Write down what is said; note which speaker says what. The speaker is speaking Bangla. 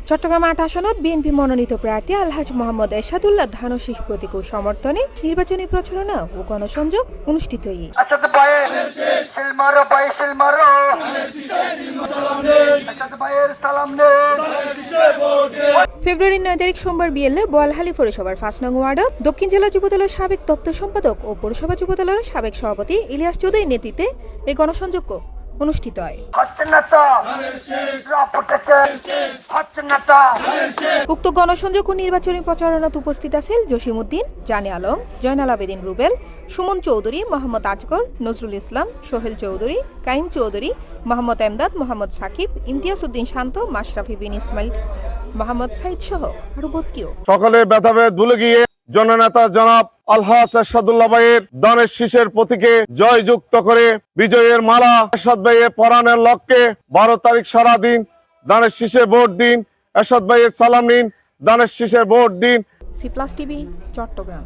Speaker 1: চট্টগ্রাম ৮ আসনত বিএনপি মনোনীত প্রার্থী আলহাজ মোহাম্মদ এরশাদুল্লাহ ধানশীষ প্রতীক সমর্থনে নির্বাচনী প্রচারণা ও গণসংযোগ অনুষ্ঠিত হয়। ফেব্রুয়ারির ৯ তারিখ সোমবার বিকেলে বোয়ালখালী পৌরসভার ৫ নং ওয়ার্ড দক্ষিণ জেলা যুবদলের সাবেক দপ্তর সম্পাদক ও পৌরসভা যুবদলের সাবেক সভাপতি ইলিয়াস চৌধুরীর নেতৃত্বে এই গণসংযোগ অনুষ্ঠিত হয়। উক্ত গণসংযোগ ও নির্বাচনী প্রচারণায় উপস্থিত আছেন জসিমউদ্দিন, জানে আলম, জয়নাল আবেদিন রুবেল, সুমন চৌধুরী, মোহাম্মদ আজগর, নজরুল ইসলাম, সোহেল চৌধুরী, কাইম চৌধুরী, মোহাম্মদ এমদাদ, মোহাম্মদ সাকিব, ইমতিয়াজ উদ্দিন শান্ত, মাশরাফি বিন ইসমাইল, মোহাম্মদ সাইদ সহ আরো বহু।
Speaker 2: সকালে ব্যথাভেদ ভুলে গিয়ে জননেতা জনাব আলহাজ এরশাদুল্লাহ ভাইয়ের দানের শীষের প্রতীকে জয়যুক্ত করে বিজয়ের মালা এরশাদ ভাইয়ের পরাণের লক্ষ্যে 12 তারিখ সারাদিন দানের শীষে ভোট দিন। এরশাদ ভাইয়ের সালাম নিন, দানের শীষে ভোট দিন।
Speaker 1: C plus TV, Chittagong.